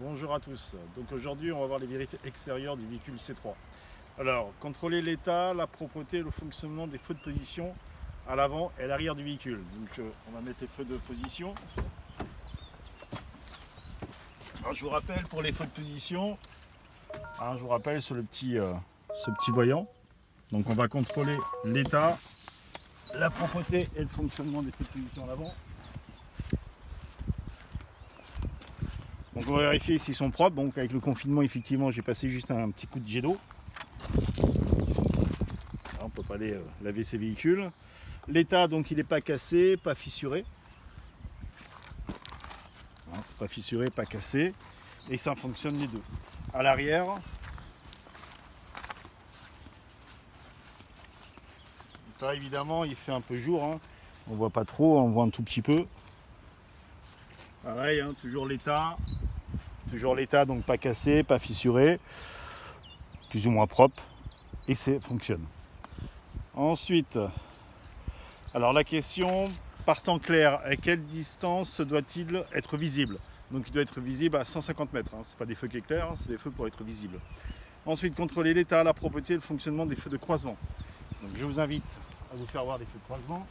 Bonjour à tous. Donc aujourd'hui on va voir les vérités extérieures du véhicule C3. Alors, contrôler l'état, la propreté, le fonctionnement des feux de position à l'avant et à l'arrière du véhicule. Donc on va mettre les feux de position. Alors, je vous rappelle pour les feux de position, je vous rappelle sur ce petit voyant. Donc on va contrôler l'état, la propreté et le fonctionnement des feux de position à l'avant. Donc on va vérifier s'ils sont propres. Donc avec le confinement, effectivement, j'ai passé juste un petit coup de jet d'eau. On ne peut pas aller laver ses véhicules. L'état, donc il n'est pas cassé, pas fissuré. Pas fissuré, pas cassé. Et ça fonctionne les deux. À l'arrière, là évidemment il fait un peu jour. On voit pas trop, on voit un tout petit peu. Pareil, toujours l'état. Toujours l'état, donc pas cassé, pas fissuré, plus ou moins propre, et ça fonctionne. Ensuite, alors la question, par temps clair, à quelle distance doit-il être visible? Donc il doit être visible à 150 mètres, c'est pas des feux qui éclairent, c'est des feux pour être visibles. Ensuite, contrôler l'état, la propreté et le fonctionnement des feux de croisement. Donc je vous invite à vous faire voir des feux de croisement.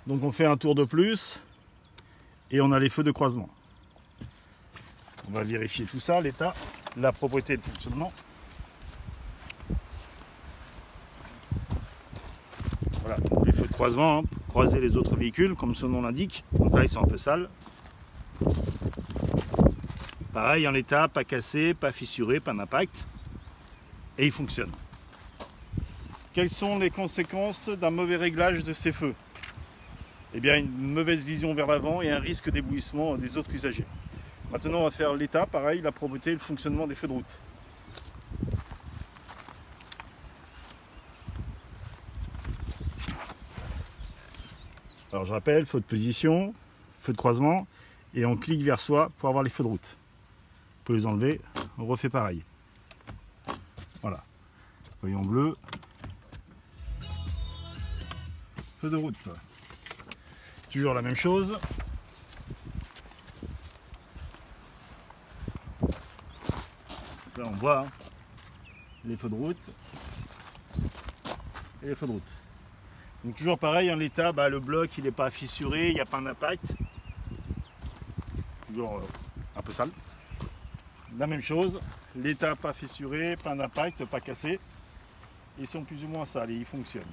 Donc on fait un tour de plus. Et on a les feux de croisement. On va vérifier tout ça, l'état, la propreté et le fonctionnement. Voilà, les feux de croisement, croiser les autres véhicules, comme son nom l'indique. Donc là, ils sont un peu sales. Pareil, en l'état, pas cassé, pas fissuré, pas d'impact. Et ils fonctionnent. Quelles sont les conséquences d'un mauvais réglage de ces feux ? Eh bien, une mauvaise vision vers l'avant et un risque d'éblouissement des autres usagers. Maintenant, on va faire l'état, pareil, la propreté et le fonctionnement des feux de route. Alors, je rappelle, feu de position, feu de croisement, et on clique vers soi pour avoir les feux de route. On peut les enlever, on refait pareil. Voilà. Voyons bleu. Feu de route. Toujours la même chose. Là on voit les feux de route et les feux de route. Donc toujours pareil, en l'état, le bloc il n'est pas fissuré, il n'y a pas d'impact. Toujours un peu sale. La même chose, l'état pas fissuré, pas d'impact, pas cassé. Ils sont plus ou moins sales et ils fonctionnent.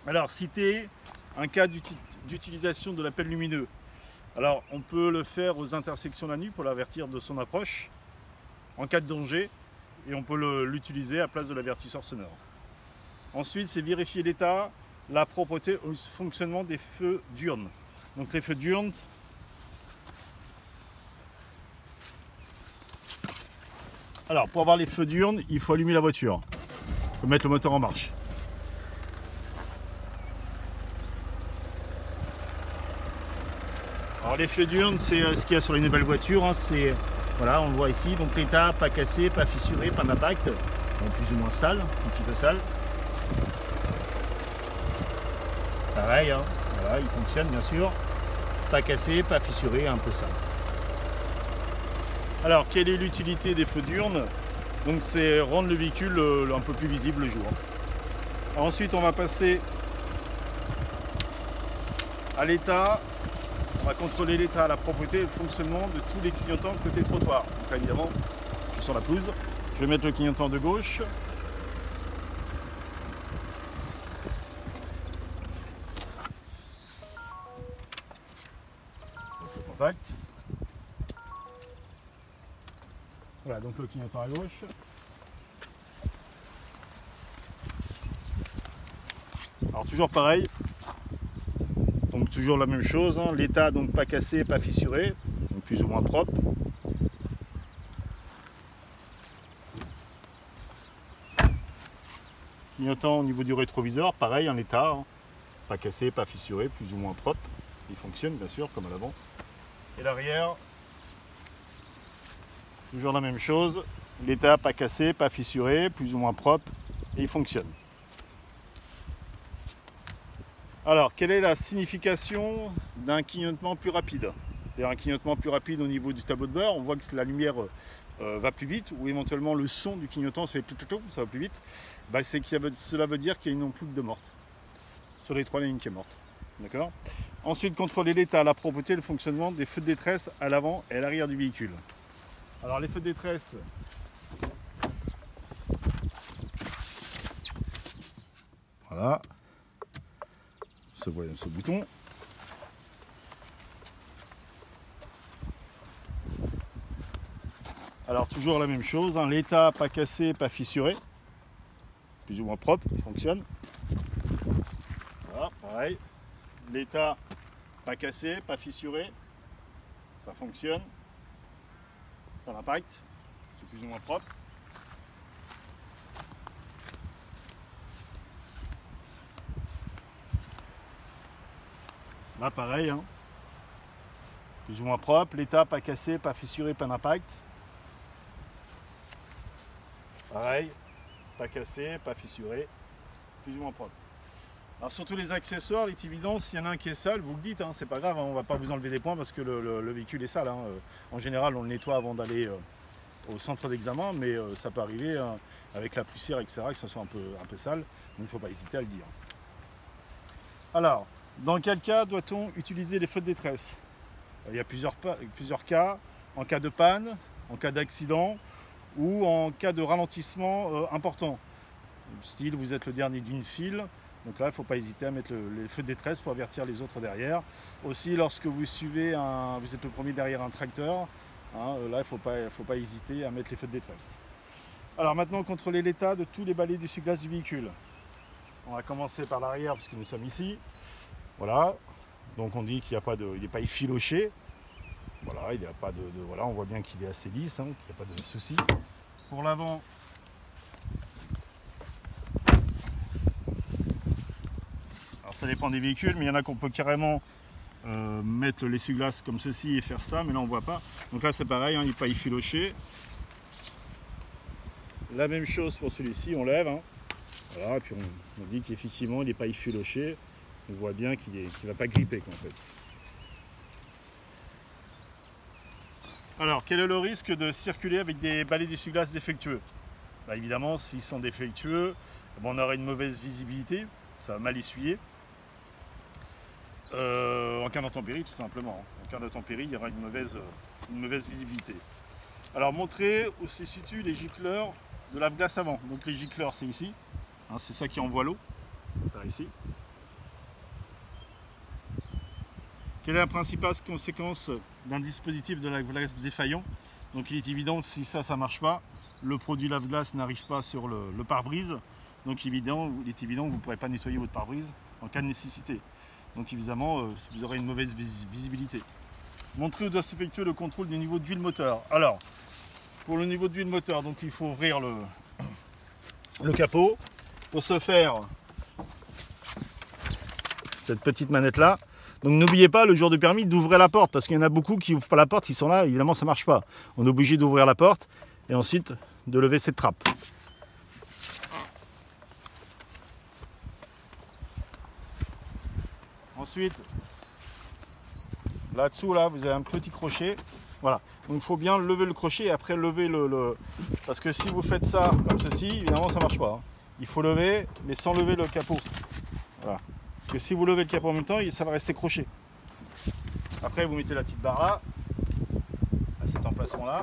Alors citer un cas d'utilisation de l'appel lumineux. Alors on peut le faire aux intersections la nuit pour l'avertir de son approche en cas de danger, et on peut l'utiliser à place de l'avertisseur sonore. Ensuite, c'est vérifier l'état, la propreté ou le fonctionnement des feux diurnes. Donc les feux diurnes, alors pour avoir les feux diurnes, il faut allumer la voiture, il faut mettre le moteur en marche. Alors les feux diurnes, c'est ce qu'il y a sur les nouvelles voitures, c'est, voilà, on le voit ici, donc l'état, pas cassé, pas fissuré, pas d'impact, bon, plus ou moins sale, un petit peu sale. Pareil, voilà, il fonctionne bien sûr, pas cassé, pas fissuré, un peu sale. Alors, quelle est l'utilité des feux diurnes? Donc c'est rendre le véhicule un peu plus visible le jour. Alors, ensuite, on va passer à l'état. On va contrôler l'état, la propreté et le fonctionnement de tous les clignotants côté trottoir. Donc là, évidemment, je suis sur la pelouse. Je vais mettre le clignotant de gauche. Donc le contact. Voilà, donc le clignotant à gauche. Alors toujours pareil. Donc toujours la même chose, l'état donc pas cassé, pas fissuré, donc plus ou moins propre. Clignotant au niveau du rétroviseur, pareil en l'état, pas cassé, pas fissuré, plus ou moins propre. Il fonctionne bien sûr comme à l'avant. Et l'arrière, toujours la même chose, l'état pas cassé, pas fissuré, plus ou moins propre, et il fonctionne. Alors, quelle est la signification d'un clignotement plus rapide? c'est-à-dire un clignotement plus rapide au niveau du tableau de bord, on voit que la lumière va plus vite, ou éventuellement le son du clignotant se fait tout, ça va plus vite, bah, cela veut dire qu'il y a une ampoule de morte sur les 3 lignes qui est morte. D'accord. Ensuite, contrôler l'état, la propreté, le fonctionnement des feux de détresse à l'avant et à l'arrière du véhicule. Alors les feux de détresse, voilà, ce bouton. Alors toujours la même chose, hein, l'état pas cassé, pas fissuré, plus ou moins propre, il fonctionne. Voilà, pareil. L'état pas cassé, pas fissuré, ça fonctionne. Pas d'impact, c'est plus ou moins propre. Là pareil, hein. Plus ou moins propre, l'état pas cassé, pas fissuré, pas d'impact. Pareil, pas cassé, pas fissuré, plus ou moins propre. Alors surtout les accessoires, les évidents, s'il y en a un qui est sale, vous le dites, hein, c'est pas grave, hein, on va pas vous enlever des points parce que le véhicule est sale. Hein. En général, on le nettoie avant d'aller au centre d'examen, mais ça peut arriver hein, avec la poussière, etc., que ça soit un peu sale, donc il ne faut pas hésiter à le dire. Alors, dans quel cas doit-on utiliser les feux de détresse? Il y a plusieurs cas, en cas de panne, en cas d'accident ou en cas de ralentissement important. Style, vous êtes le dernier d'une file. Donc là, il ne faut pas hésiter à mettre les feux de détresse pour avertir les autres derrière. Aussi, lorsque vous suivez, vous êtes le premier derrière un tracteur, hein, là, il ne faut pas hésiter à mettre les feux de détresse. Alors maintenant, contrôler l'état de tous les balais d'essuie-glace du véhicule. On va commencer par l'arrière, puisque nous sommes ici. Voilà. Donc on dit qu'il n'est pas effiloché. Voilà, il n'y a pas voilà, on voit bien qu'il est assez lisse, hein, qu'il n'y a pas de souci. Pour l'avant, ça dépend des véhicules, mais il y en a qu'on peut carrément mettre l'essuie-glace comme ceci et faire ça, mais là on ne voit pas. Donc là c'est pareil, hein, il n'est pas effiloché. La même chose pour celui-ci, on lève. Hein. Voilà, et puis on dit qu'effectivement il n'est pas effiloché. On voit bien qu'il ne va pas gripper en fait. Alors, quel est le risque de circuler avec des balais d'essuie-glace défectueux? Bah, évidemment, s'ils sont défectueux, bon, on aura une mauvaise visibilité, ça va mal essuyer. En cas d'intempérie, tout simplement. En cas d'intempérie, il y aura une mauvaise visibilité. Alors, montrer où se situent les gicleurs de lave-glace avant. Donc, les gicleurs, c'est ici. Hein, c'est ça qui envoie l'eau, par ici. Quelle est la principale conséquence d'un dispositif de lave-glace défaillant? Donc il est évident que si ça ne marche pas, le produit lave-glace n'arrive pas sur le pare-brise. Donc il est évident que vous ne pourrez pas nettoyer votre pare-brise en cas de nécessité. Donc évidemment, vous aurez une mauvaise visibilité. Montrer où doit s'effectuer le contrôle du niveau d'huile moteur. Alors, pour le niveau d'huile moteur, donc il faut ouvrir le capot. Pour ce faire, cette petite manette-là. Donc n'oubliez pas le jour du permis d'ouvrir la porte, parce qu'il y en a beaucoup qui n'ouvrent pas la porte, ils sont là, évidemment ça ne marche pas. On est obligé d'ouvrir la porte et ensuite de lever cette trappe. Ensuite, là-dessous, là, vous avez un petit crochet. Voilà, donc il faut bien lever le crochet et après lever Parce que si vous faites ça comme ceci, évidemment ça ne marche pas. Hein. Il faut lever, mais sans lever le capot. Voilà. Parce que si vous levez le capot en même temps, ça va rester croché. Après, vous mettez la petite barre là, à cet emplacement-là.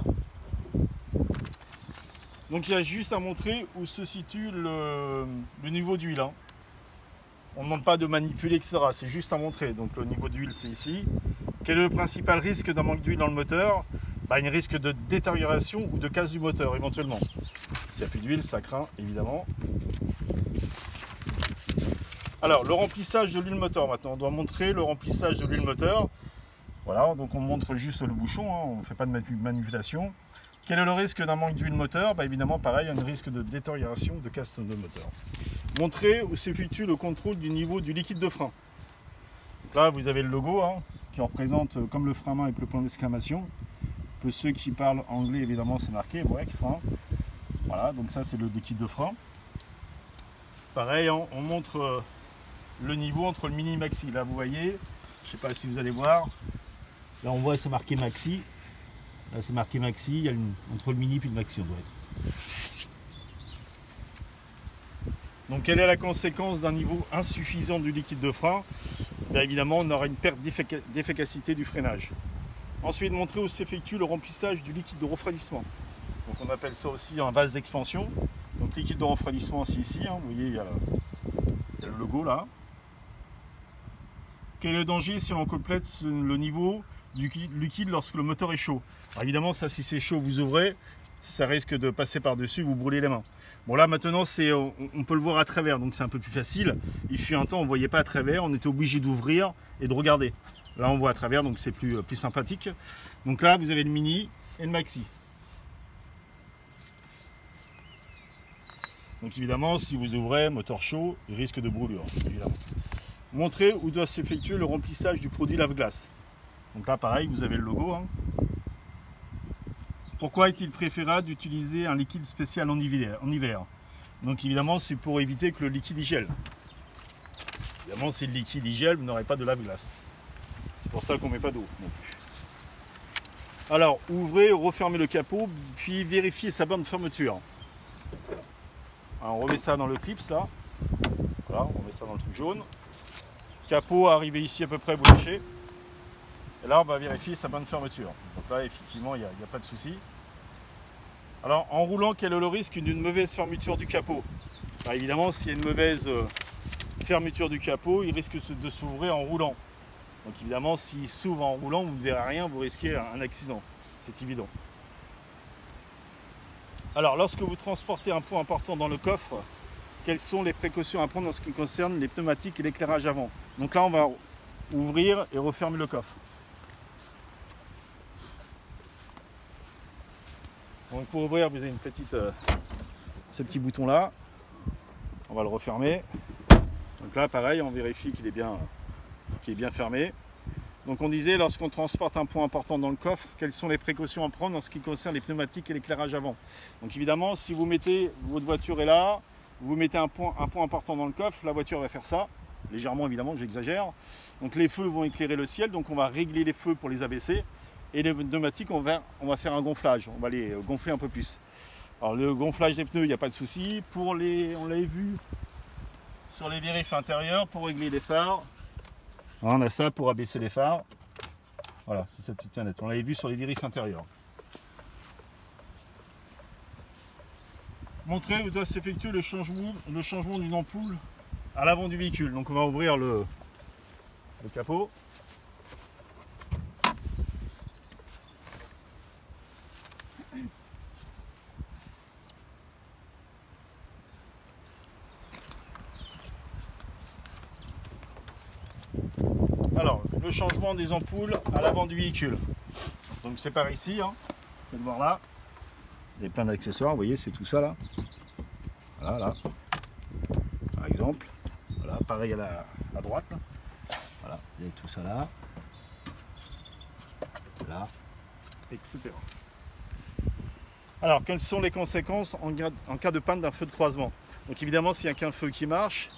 Donc il y a juste à montrer où se situe le niveau d'huile. Hein. On ne demande pas de manipuler, etc. C'est juste à montrer. Donc le niveau d'huile, c'est ici. Quel est le principal risque d'un manque d'huile dans le moteur? Bah, un risque de détérioration ou de casse du moteur, éventuellement. S'il n'y a plus d'huile, ça craint, évidemment. Alors, le remplissage de l'huile moteur, maintenant, on doit montrer le remplissage de l'huile moteur. Voilà, donc on montre juste le bouchon, hein, on ne fait pas de manipulation. Quel est le risque d'un manque d'huile moteur? Bah, évidemment, pareil, il y a un risque de détérioration, de casse de moteur. Montrer où s'effectue le contrôle du niveau du liquide de frein. Donc là, vous avez le logo, hein, qui représente comme le frein à main avec le point d'exclamation. Pour ceux qui parlent anglais, évidemment, c'est marqué, brake, frein. Voilà, donc ça, c'est le liquide de frein. Pareil, hein, on montre... le niveau entre le mini maxi. Là vous voyez, je ne sais pas si vous allez voir, Là on voit c'est marqué Maxi. Là c'est marqué Maxi, il y a entre le Mini et le Maxi on doit être. Donc quelle est la conséquence d'un niveau insuffisant du liquide de frein? Bien évidemment on aura une perte d'efficacité du freinage. Ensuite, montrer où s'effectue le remplissage du liquide de refroidissement. Donc on appelle ça aussi un vase d'expansion. Donc liquide de refroidissement c'est ici, hein. Vous voyez il y a le logo là. Quel est le danger si on complète le niveau du liquide lorsque le moteur est chaud? Alors évidemment ça si c'est chaud vous ouvrez, ça risque de passer par-dessus, vous brûlez les mains. Bon là maintenant on peut le voir à travers, donc c'est un peu plus facile. Il fut un temps on ne voyait pas à travers, on était obligé d'ouvrir et de regarder. Là on voit à travers, donc c'est plus sympathique. Donc là vous avez le Mini et le Maxi. Donc évidemment si vous ouvrez, moteur chaud, il risque de brûlure, évidemment. Montrer où doit s'effectuer le remplissage du produit lave-glace. Donc là pareil, vous avez le logo. Hein. Pourquoi est-il préférable d'utiliser un liquide spécial en hiver? Donc évidemment c'est pour éviter que le liquide y gèle. Évidemment si le liquide y gèle, vous n'aurez pas de lave-glace. C'est pour ça qu'on ne met pas d'eau non plus. Alors ouvrez, refermez le capot, puis vérifiez sa bonne fermeture. Alors, on remet ça dans le clips là. Voilà, on met ça dans le truc jaune. Capot arrivé ici à peu près, vous lâchez. Et là on va vérifier sa bonne fermeture. Donc là effectivement il n'y a pas de souci. Alors en roulant, quel est le risque d'une mauvaise fermeture du capot? Alors, évidemment s'il y a une mauvaise fermeture du capot, il risque de s'ouvrir en roulant. Donc évidemment s'il s'ouvre en roulant, vous ne verrez rien, vous risquez un accident. C'est évident. Alors lorsque vous transportez un poids important dans le coffre, quelles sont les précautions à prendre en ce qui concerne les pneumatiques et l'éclairage avant? Donc là on va ouvrir et refermer le coffre. Donc pour ouvrir, vous avez une petite, ce petit bouton là. On va le refermer. Donc là, pareil, on vérifie qu'il est bien fermé. Donc on disait, lorsqu'on transporte un poids important dans le coffre, quelles sont les précautions à prendre en ce qui concerne les pneumatiques et l'éclairage avant? Donc évidemment, si vous mettez, votre voiture est là, vous mettez un poids important dans le coffre, la voiture va faire ça. Légèrement évidemment, j'exagère. Donc les feux vont éclairer le ciel, donc on va régler les feux pour les abaisser. Et les pneumatiques, on va faire un gonflage, on va les gonfler un peu plus. Alors le gonflage des pneus, il n'y a pas de souci. On l'avait vu sur les vérifs intérieurs pour régler les phares. On a ça pour abaisser les phares. Voilà, c'est cette petite manette. On l'avait vu sur les vérifs intérieurs. Montrer où doit s'effectuer le changement d'une ampoule à l'avant du véhicule. Donc on va ouvrir le capot. Alors, le changement des ampoules à l'avant du véhicule. Donc c'est par ici, hein. Vous pouvez le voir là. Il y a plein d'accessoires, vous voyez, c'est tout ça là. Voilà, là. Par exemple. Voilà, pareil à la droite. Là. Voilà, il y a tout ça là. Là, etc. Alors, quelles sont les conséquences en cas de panne d'un feu de croisement? Donc évidemment, s'il n'y a qu'un feu qui marche,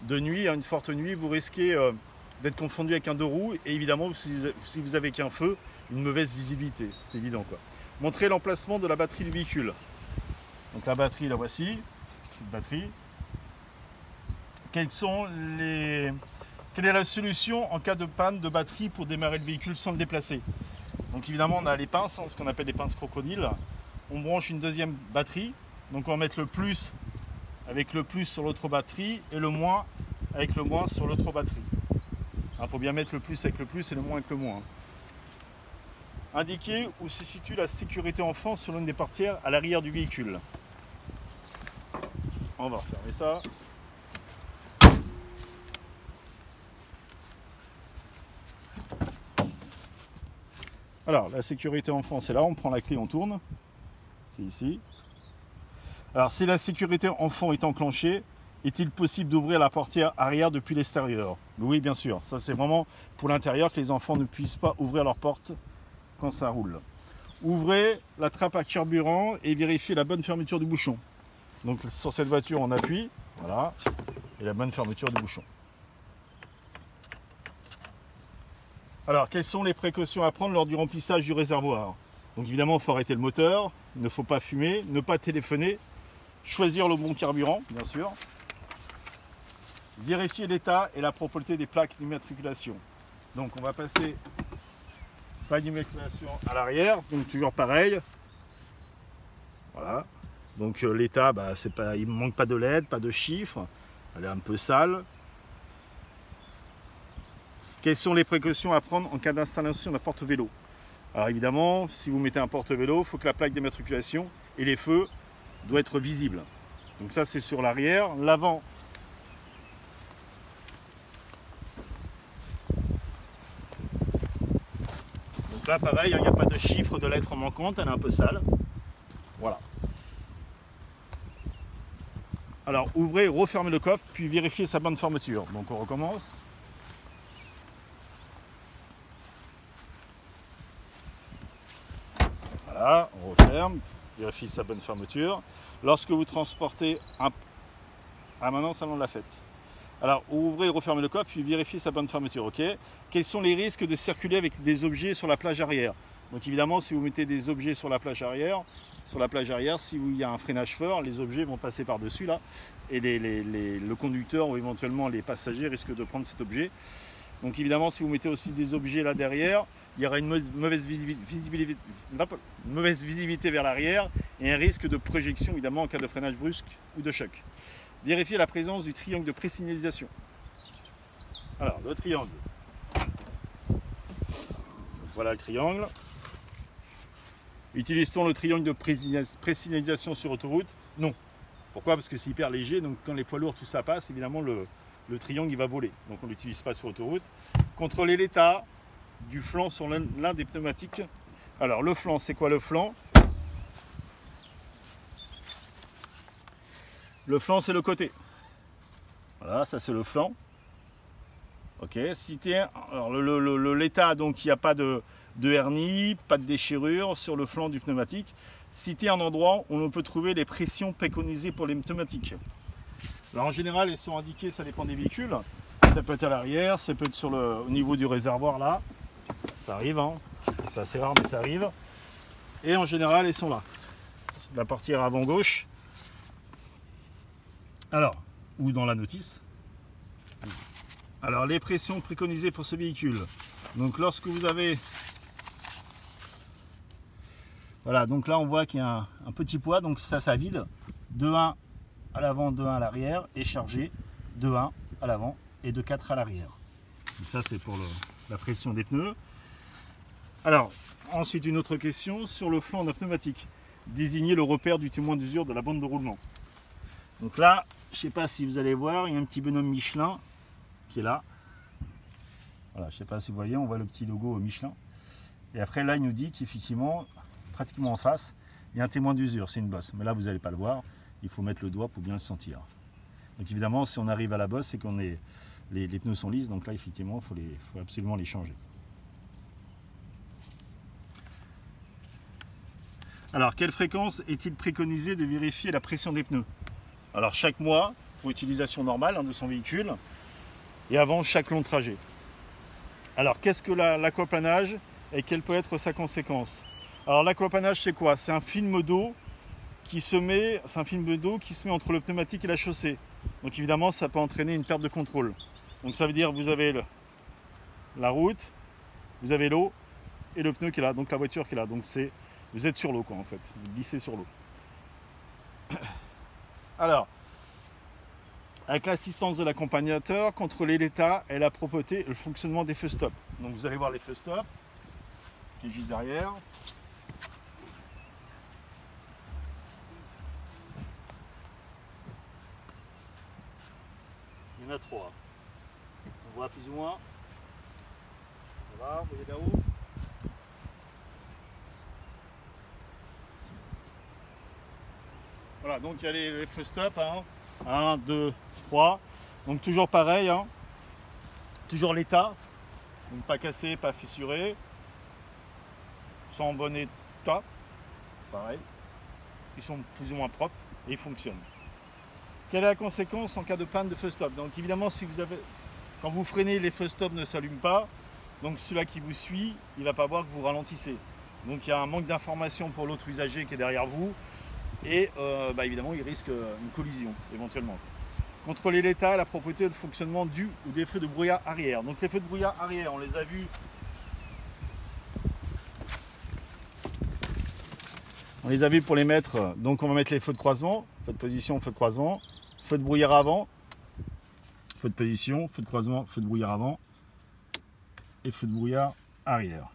de nuit, à une forte nuit, vous risquez d'être confondu avec un deux roues et évidemment si vous avez qu'un feu, une mauvaise visibilité, c'est évident quoi. Montrer l'emplacement de la batterie du véhicule. Donc la batterie, la voici, cette batterie. Quelle est la solution en cas de panne de batterie pour démarrer le véhicule sans le déplacer? Donc évidemment on a les pinces, hein, ce qu'on appelle les pinces crocodiles. On branche une deuxième batterie, donc on va mettre le plus avec le plus sur l'autre batterie et le moins avec le moins sur l'autre batterie. Il faut bien mettre le plus avec le plus et le moins avec le moins. Indiquer où se situe la sécurité enfant sur l'une des portières à l'arrière du véhicule. On va refermer ça. Alors, la sécurité enfant, c'est là, on prend la clé, on tourne. C'est ici. Alors, si la sécurité enfant est enclenchée, est-il possible d'ouvrir la portière arrière depuis l'extérieur? Oui, bien sûr. Ça, c'est vraiment pour l'intérieur que les enfants ne puissent pas ouvrir leur porte quand ça roule. Ouvrez la trappe à carburant et vérifiez la bonne fermeture du bouchon. Donc, sur cette voiture, on appuie. Voilà. Et la bonne fermeture du bouchon. Alors, quelles sont les précautions à prendre lors du remplissage du réservoir? Donc évidemment, il faut arrêter le moteur, il ne faut pas fumer, ne pas téléphoner, choisir le bon carburant, bien sûr. Vérifier l'état et la propreté des plaques d'immatriculation. Donc on va passer plaque d'immatriculation à l'arrière, donc toujours pareil. Voilà. Donc l'état, c'est pas, il ne manque pas de LED, pas de chiffres, elle est un peu sale. Quelles sont les précautions à prendre en cas d'installation d'un porte-vélo? Alors évidemment, si vous mettez un porte-vélo, il faut que la plaque d'immatriculation et les feux doivent être visibles. Donc ça c'est sur l'arrière. L'avant, donc là pareil, il n'y a pas de chiffre, de lettres manquantes, elle est un peu sale. Voilà. Alors ouvrez et refermez le coffre, puis vérifiez sa bonne fermeture. Donc on recommence. Voilà, on referme, vérifie sa bonne fermeture. Lorsque vous transportez un... Ah maintenant c'est le moment de la fête. Alors ouvrez et refermez le coffre, puis vérifiez sa bonne fermeture, ok? Quels sont les risques de circuler avec des objets sur la plage arrière? Donc évidemment, si vous mettez des objets sur la plage arrière, si il y a un freinage fort, les objets vont passer par-dessus là, et le conducteur ou éventuellement les passagers risquent de prendre cet objet. Donc évidemment, si vous mettez aussi des objets là derrière, il y aura une mauvaise visibilité vers l'arrière et un risque de projection évidemment en cas de freinage brusque ou de choc. Vérifiez la présence du triangle de présignalisation. Alors, le triangle. Voilà le triangle. Utilise-t-on le triangle de présignalisation sur autoroute? Non. Pourquoi? Parce que c'est hyper léger, donc quand les poids lourds tout ça passe, évidemment le triangle il va voler. Donc on ne l'utilise pas sur autoroute. Contrôlez l'état du flanc sur l'un des pneumatiques. Alors le flanc, c'est quoi le flanc? Le flanc, c'est le côté. Voilà, ça c'est le flanc. Ok, alors l'état, donc il n'y a pas de hernie, pas de déchirure sur le flanc du pneumatique. Citez un endroit où on peut trouver les pressions préconisées pour les pneumatiques. Alors en général, elles sont indiquées, ça dépend des véhicules. Ça peut être à l'arrière, ça peut être au niveau du réservoir là. Ça arrive, hein. C'est assez rare, mais ça arrive. Et en général, elles sont là. La partie avant gauche. Alors, ou dans la notice. Alors, les pressions préconisées pour ce véhicule. Donc, lorsque vous avez... Voilà, donc là, on voit qu'il y a un petit poids. Donc, ça vide. 2,1 à l'avant, 2,1 à l'arrière. Et chargé. 2,1 à l'avant et 2,4 à l'arrière. Donc, ça, c'est pour la pression des pneus. Alors, ensuite, une autre question. Sur le flanc d'un pneumatique, désignez le repère du témoin d'usure de la bande de roulement. Donc là, je ne sais pas si vous allez voir, il y a un petit bonhomme Michelin qui est là. Voilà, je ne sais pas si vous voyez, on voit le petit logo Michelin. Et après, là, il nous dit qu'effectivement, pratiquement en face, il y a un témoin d'usure, c'est une bosse. Mais là, vous n'allez pas le voir, il faut mettre le doigt pour bien le sentir. Donc évidemment, si on arrive à la bosse, c'est qu'on les pneus sont lisses, donc là, effectivement, il faut absolument les changer. Alors, quelle fréquence est-il préconisé de vérifier la pression des pneus? Alors, chaque mois, pour utilisation normale de son véhicule, et avant chaque long trajet. Alors, qu'est-ce que l'aquaplanage et quelle peut être sa conséquence? Alors, l'aquaplanage, c'est quoi? C'est un film d'eau qui se met entre le pneumatique et la chaussée. Donc, évidemment, ça peut entraîner une perte de contrôle. Donc, ça veut dire que vous avez la route, vous avez l'eau et le pneu qui est là, donc la voiture qui est là. Donc, vous êtes sur l'eau, quoi, en fait. Vous glissez sur l'eau. Alors, avec l'assistance de l'accompagnateur, contrôlez l'état et la propreté et le fonctionnement des feux stop. Donc vous allez voir les feux stop, qui est juste derrière. Il y en a 3. On voit plus ou moins. Voilà, vous voyez là-haut. Voilà, donc il y a les feux stop, 1, 2, 3. Donc toujours pareil, toujours l'état, donc pas cassé, pas fissuré, sont en bon état, pareil. Ils sont plus ou moins propres et ils fonctionnent. Quelle est la conséquence en cas de panne de feu stop? Donc évidemment, quand vous freinez, les feux stop ne s'allument pas. Donc celui-là qui vous suit, il ne va pas voir que vous ralentissez. Donc il y a un manque d'information pour l'autre usager qui est derrière vous. Et évidemment, il risque une collision éventuellement. Contrôler l'état, la propreté et le fonctionnement du ou des feux de brouillard arrière. Donc les feux de brouillard arrière, on les a vus. On les a vus pour les mettre. Donc on va mettre les feux de croisement, feu de position, feu de croisement, feu de brouillard avant, feu de position, feu de croisement, feu de brouillard avant et feu de brouillard arrière.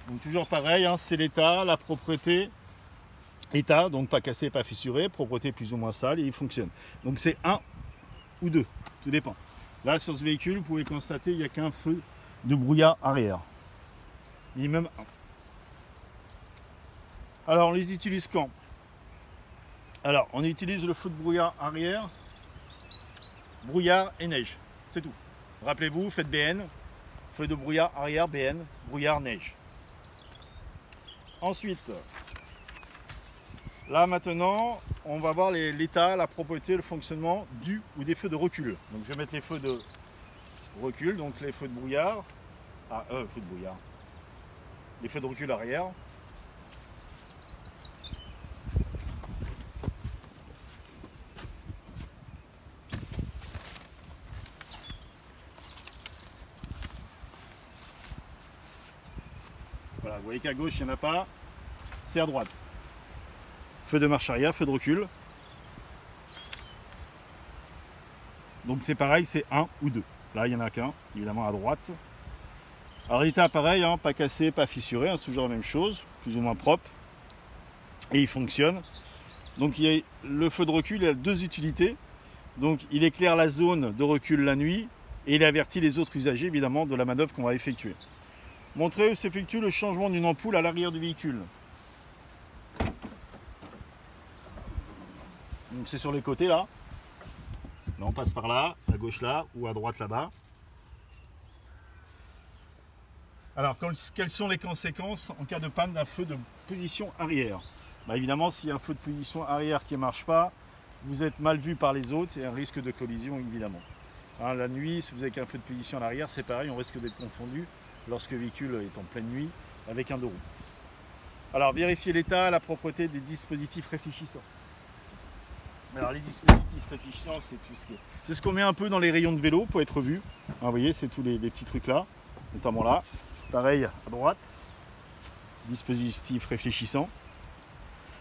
Donc toujours pareil, hein, c'est l'état, la propreté, état, donc pas cassé, pas fissuré, propreté plus ou moins sale, et il fonctionne. Donc c'est 1 ou 2, tout dépend. Là sur ce véhicule, vous pouvez constater qu'il n'y a qu'un feu de brouillard arrière. Minimum 1. Alors on les utilise quand? Alors on utilise le feu de brouillard arrière, brouillard et neige, c'est tout. Rappelez-vous, faites BN, feu de brouillard arrière, BN, brouillard, neige. Ensuite, là maintenant, on va voir l'état, la propreté, le fonctionnement du ou des feux de recul. Donc je vais mettre les feux de recul, donc les feux de brouillard, les feux de recul arrière. Voilà, vous voyez qu'à gauche il n'y en a pas, c'est à droite. Feu de marche arrière, feu de recul. Donc c'est pareil, c'est 1 ou 2. Là il n'y en a qu'un, évidemment à droite. Alors l'état pareil, hein, pas cassé, pas fissuré, hein, c'est toujours la même chose, plus ou moins propre. Et il fonctionne. Donc il y a le feu de recul, il a deux utilités. Donc il éclaire la zone de recul la nuit et il avertit les autres usagers évidemment de la manœuvre qu'on va effectuer. Montrer où s'effectue le changement d'une ampoule à l'arrière du véhicule. Donc c'est sur les côtés là. Là on passe par là, à gauche là ou à droite là-bas. Alors quelles sont les conséquences en cas de panne d'un feu de position arrière? Évidemment, s'il y a un feu de position arrière qui ne marche pas, vous êtes mal vu par les autres et un risque de collision évidemment. Hein, la nuit, si vous avez qu'un feu de position à l'arrière, c'est pareil, on risque d'être confondu lorsque le véhicule est en pleine nuit avec un deux roues. Alors vérifiez l'état, la propreté des dispositifs réfléchissants. Alors les dispositifs réfléchissants, c'est tout ce qui est... C'est ce qu'on met un peu dans les rayons de vélo pour être vu. Hein, vous voyez, c'est tous les petits trucs là, notamment là. Pareil à droite, dispositif réfléchissant.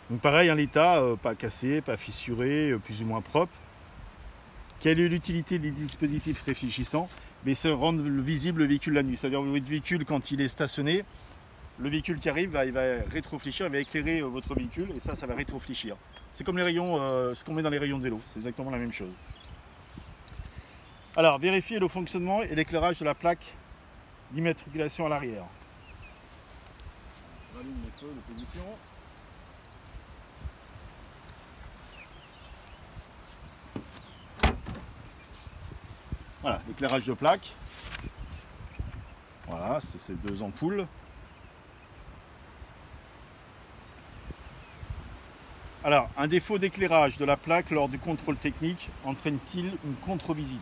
Donc pareil, l'état, pas cassé, pas fissuré, plus ou moins propre. Quelle est l'utilité des dispositifs réfléchissants? Mais c'est rendre visible le véhicule la nuit. C'est-à-dire votre véhicule, quand il est stationné, le véhicule qui arrive, il va rétrofléchir, il va éclairer votre véhicule et ça va rétrofléchir. C'est comme les rayons, ce qu'on met dans les rayons de vélo, c'est exactement la même chose. Alors, vérifiez le fonctionnement et l'éclairage de la plaque d'immatriculation à l'arrière. Rallume les feux de position. Voilà, l'éclairage de plaque. Voilà, c'est ces deux ampoules. Alors, un défaut d'éclairage de la plaque lors du contrôle technique entraîne-t-il une contre-visite?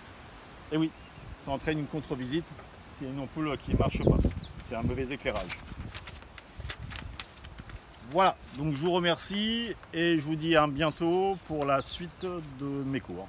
Eh oui, ça entraîne une contre-visite s'il y a une ampoule qui ne marche pas. C'est un mauvais éclairage. Voilà, donc je vous remercie et je vous dis à bientôt pour la suite de mes cours.